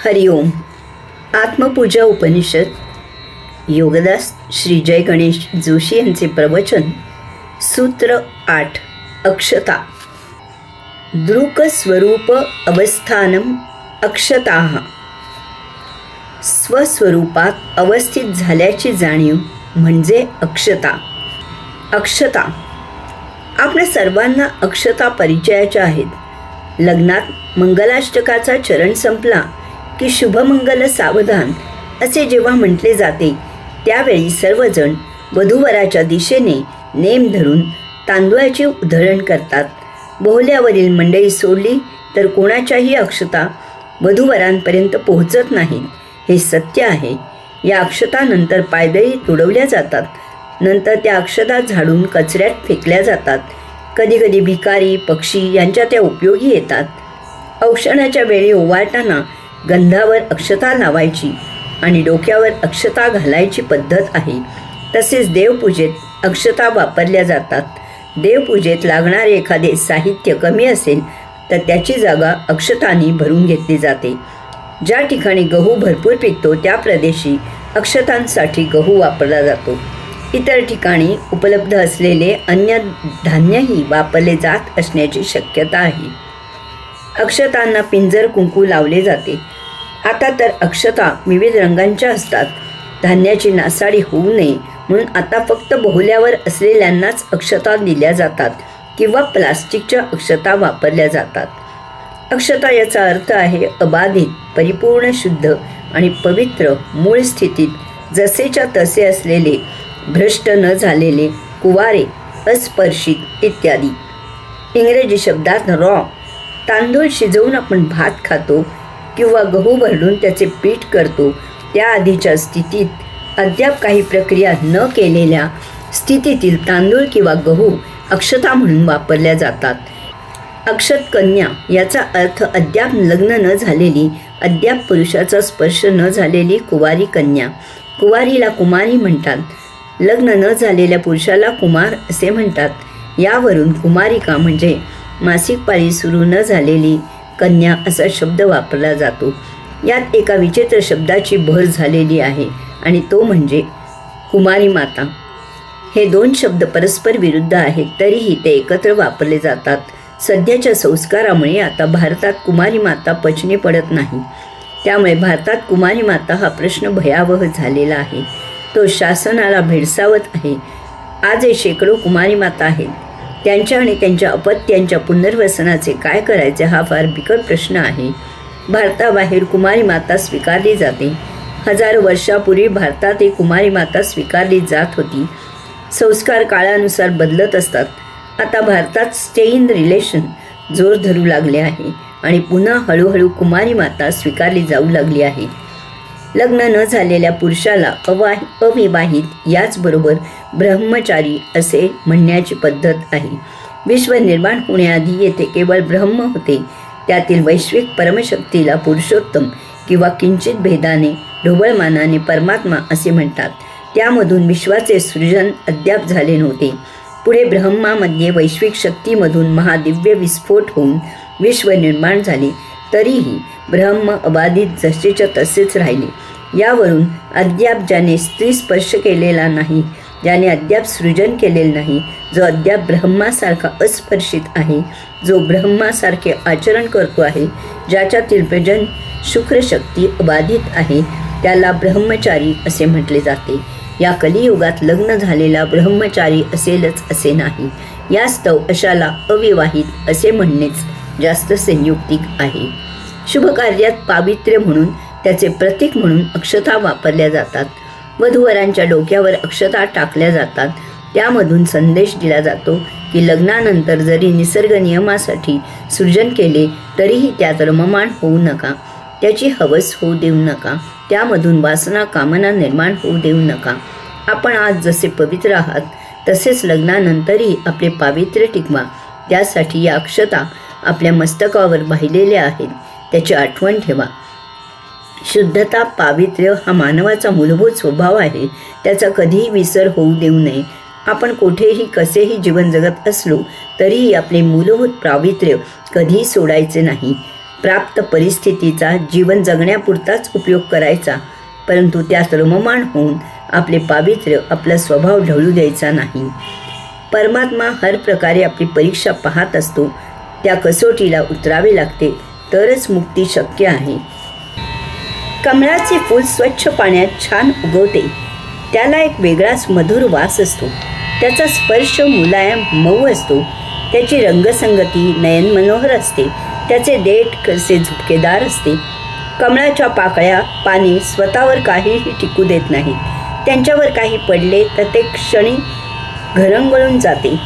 हरिओम. आत्मपूजा उपनिषद योगदास श्री जय गणेश जोशी यांचे प्रवचन. सूत्र 8. अक्षता. दृक स्वरूप अवस्थानम अक्षताः. स्वस्वरूपात अवस्थित झाल्याची जाणीव म्हणजे अक्षता. अक्षता आपल्या सर्वांना अक्षता परिचयाच्या आहेत. लग्नात मंगलाष्टकाचा चरण संपला की शुभमंगल सावधान असे जेव्हा म्हटले जाते त्यावेळी सर्वजण वधूवराच्या दिशेने नेम धरून तांदूळाची उधळण करतात. बोहल्यावरील मंडई सोडली तर कोणाच्याही अक्षता वधूवरांपर्यंत पोहोचत नाहीत, हे सत्य आहे. या अक्षतानंतर पायदळी तुडवल्या जातात. नंतर त्या अक्षता झाडून कचऱ्यात फेकल्या जातात. कधीकधी भिकारी पक्षी यांच्या त्या उपयोगी येतात. औक्षणाच्या वेळी ओवाळताना गंधावर अक्षता लावायची आणि डोक्यावर अक्षता घालायची पद्धत आहे. तसेच देवपूजेत अक्षता वापरल्या जातात. देवपूजेत लागणारे एखादे साहित्य कमी असेल तर त्याची जागा अक्षतांनी भरून घेतली जाते. ज्या ठिकाणी गहू भरपूर पिकतो त्या प्रदेशी अक्षतांसाठी गहू वापरला जातो. इतर ठिकाणी उपलब्ध असलेले अन्य धान्यही वापरले जात असण्याची शक्यता आहे. अक्षतांना पिंजर कुंकू लावले जाते. आता तर अक्षता विविध रंगांच्या असतात. धान्याची नासाडी होऊ नये म्हणून आता फक्त बोहल्यावर असलेल्यांनाच अक्षता दिल्या जातात किंवा प्लास्टिकच्या अक्षता वापरल्या जातात. अक्षता याचा अर्थ आहे अबाधित, परिपूर्ण, शुद्ध आणि पवित्र, मूळ स्थितीत जसेच्या तसे असलेले, भ्रष्ट न झालेले, कुवारे, अस्पर्शित इत्यादी. इंग्रजी शब्दात रॉ. तांदूळ शिजवून आपण भात खातो किंवा गहू भरडून त्याचे पीठ करतो त्या आधीच्या स्थितीत अद्याप काही प्रक्रिया न केलेल्या स्थितीतील तांदूळ किंवा गहू अक्षता म्हणून वापरल्या जातात. अक्षत कन्या याचा अर्थ अद्याप लग्न न झालेली, अद्याप पुरुषाचा स्पर्श न झालेली कुवारी कन्या. कुवारीला कुमारी म्हणतात. लग्न न झालेल्या पुरुषाला कुमार असे म्हणतात. यावरून कुमारिका म्हणजे मासिक पाळी सुरू न झालेली कन्या असा शब्द वापरला जातो. यात एका विचित्र शब्दाची भर झालेली आहे आणि तो म्हणजे कुमारी माता. हे दोन शब्द परस्पर विरुद्ध आहेत तरीही ते एकत्र वापरले जातात. सध्याच्या संस्कारामुळे आता भारतात कुमारी माता पचनी पडत नाही. त्यामुळे भारतात कुमारी माता हा प्रश्न भयावह झालेला आहे. तो शासनाला भेडसावत आहे. आजही शेकडो कुमारी माता आहेत. त्यांच्या आणि त्यांच्या अपत्यांच्या पुनर्वसनाचे काय करायचे हा फार बिकट प्रश्न आहे. भारताबाहेर कुमारी माता स्वीकारली जाते. हजारो वर्षापूर्वी भारतात ही कुमारी माता स्वीकारली जात होती. संस्कार काळानुसार बदलत असतात. आता भारतात स्टे इन रिलेशन जोर धरू लागले आहे आणि पुन्हा हळूहळू कुमारी माता स्वीकारली जाऊ लागली आहे. लग्न न झालेल्या पुरुषाला अविवाहित याचबरोबर ब्रह्मचारी असे म्हणण्याची पद्धत आहे. विश्व निर्माण होण्याआधी येथे केवळ ब्रह्म होते. त्यातील वैश्विक परमशक्तीला पुरुषोत्तम किंवा किंचित भेदाने ढोबळमानाने परमात्मा असे म्हणतात. त्यामधून विश्वाचे सृजन अद्याप झाले नव्हते. पुढे ब्रह्मामध्ये वैश्विक शक्तीमधून महादिव्य विस्फोट होऊन विश्व निर्माण झाले. तरीही ब्रह्म अबाधित जसेच्या तसेच राहिले. यावरून अद्याप ज्याने स्त्री स्पर्श केलेला नाही, ज्याने अद्याप सृजन केलेले नाही, जो अद्याप ब्रह्मासारखा अस्पर्शित आहे, जो ब्रह्मासारखे आचरण करतो आहे, ज्याच्यातील प्रजन शुक्रशक्ती अबाधित आहे, त्याला ब्रह्मचारी असे म्हटले जाते. या कलियुगात लग्न झालेला ब्रह्मचारी असेलच असे नाही. यास्तव अशाला अविवाहित असे म्हणणेच जास्त संयुक्तिक आहे. शुभ कार्यात पावित्र्य म्हणून त्याचे प्रतीक म्हणून अक्षता वापरल्या जातात. वधूवरांच्या डोक्यावर अक्षता टाकल्या जातात. त्यामधून संदेश दिला जातो की लग्नानंतर जरी निसर्ग नियमासाठी सृजन केले तरीही त्यात रममाण होऊ नका, त्याची हवस होऊ देऊ नका, त्यामधून वासना कामना निर्माण होऊ देऊ नका. आपण आज जसे पवित्र आहात तसेच लग्नानंतरही आपले पावित्र्य टिकवा. त्यासाठी या अक्षता आपल्या मस्तकावर वाहिलेल्या आहेत. त्याची आठवण ठेवा. शुद्धता, पावित्र्य हा मानवाचा मूलभूत स्वभाव आहे. त्याचा कधीही विसर होऊ देऊ नये. आपण कोठेही कसेही जीवन जगत असलो तरीही आपले मूलभूत पावित्र्य कधीही सोडायचे नाही. प्राप्त परिस्थितीचा जीवन जगण्यापुरताच उपयोग करायचा, परंतु त्यात रममाण होऊन आपले पावित्र्य, आपला स्वभाव ढळू द्यायचा नाही. परमात्मा हर प्रकारे आपली परीक्षा पाहत असतो. त्या कसोटीला उतरावे लागते, तरच मुक्ती शक्य आहे. कमळाचे फूल स्वच्छ पाण्यात छान उगवते. त्याला एक वेगळाच मधुर वास असतो. त्याचा स्पर्श मुलायम मऊ असतो. त्याची रंगसंगती नयन मनोहर असते. त्याचे देठ कसे झुपकेदार असते. कमळाच्या पाकळ्या, पाने स्वतःवर काहीही टिकू देत नाहीत. त्यांच्यावर काही पडले तर ते क्षणी घरंगळून जाते.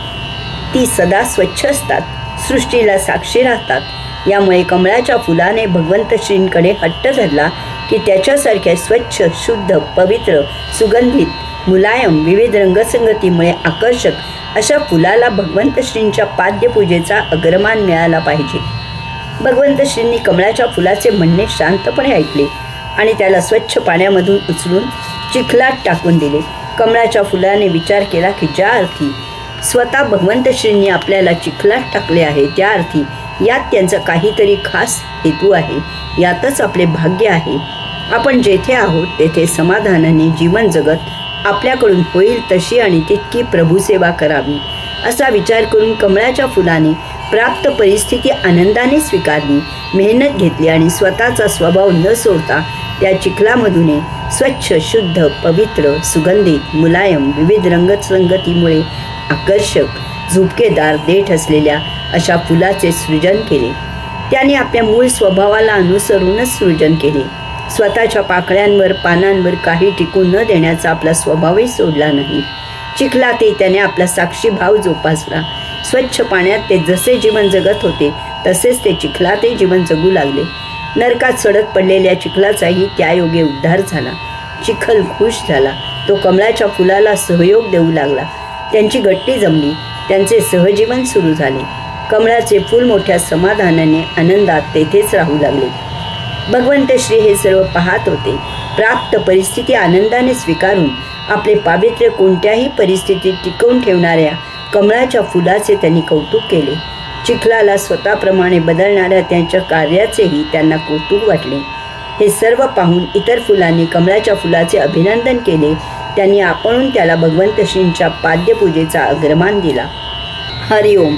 ती सदा स्वच्छ असतात, सृष्टीला साक्षी राहतात. यामुळे कमळाच्या फुलाने भगवंत श्रींकडे हट्ट धरला की त्याच्यासारख्या स्वच्छ, शुद्ध, पवित्र, सुगंधित, मुलायम, विविध रंगसंगतीमुळे आकर्षक अशा फुलाला भगवंत श्रींच्या पाद्यपूजेचा अग्रमान मिळाला पाहिजे. भगवंत श्रींनी कमळाच्या फुलाचे म्हणणे शांतपणे ऐकले आणि त्याला स्वच्छ पाण्यामधून उचलून चिखलात टाकून दिले. कमळाच्या फुलाने विचार केला की ज्या अर्थी स्वतः भगवंत श्रींनी आपल्याला चिखलात टाकले आहे, त्या अर्थी यात त्यांचा काहीतरी खास हेतू आहे. यातच आपले भाग्य आहे. आपण जेथे आहोत तेथे समाधानाने जीवन जगत आपल्याकडून होईल तशी आणि तितकी प्रभुसेवा करावी असा विचार करून कमळाच्या फुलाने प्राप्त परिस्थिती आनंदाने स्वीकारली, मेहनत घेतली आणि स्वतःचा स्वभाव न सोडता त्या चिखलामधून स्वच्छ, शुद्ध, पवित्र, सुगंधित, मुलायम, विविध रंगसंगतीमुळे आकर्षक, झुपकेदार, देठ असलेल्या अशा फुलाचे सृजन केले. त्याने आपल्या मूळ स्वभावाला अनुसरूनच सृजन केले. स्वतःच्या पाकळ्यांवर, पानांवर काही टिकून न देण्याचा आपला स्वभावही सोडला नाही. चिखलातही त्याने आपला साक्षी भाव जोपासला. स्वच्छ पाण्यात ते जसे जीवन जगत होते तसेच ते चिखलातही जीवन जगू लागले. नरकात सडक पडलेल्या चिखलाचाही त्यायोगे उद्धार झाला. चिखल खुश झाला. तो कमळाच्या फुलाला सहयोग देऊ लागला. त्यांची गट्टी जमली. त्यांचे सहजीवन सुरू झाले. कमळाचे फूल मोठ्या समाधानाने, आनंदात तेथेच राहू लागले. भगवंत श्री हे सर्व पाहत होते. प्राप्त परिस्थिती आनंदाने स्वीकारून आपले पावित्र्य कोणत्याही परिस्थितीत टिकवून ठेवणाऱ्या कमळाच्या फुलाचे त्यांनी कौतुक केले. चिखलाला स्वतःप्रमाणे बदलणाऱ्या त्यांच्या कार्याचेही त्यांना कौतुक वाटले. हे सर्व पाहून इतर फुलांनी कमळाच्या फुलाचे अभिनंदन केले. त्यांनी आपणहून त्याला भगवंत श्रींच्या पाद्यपूजेचा अग्रमान दिला. हरिओम.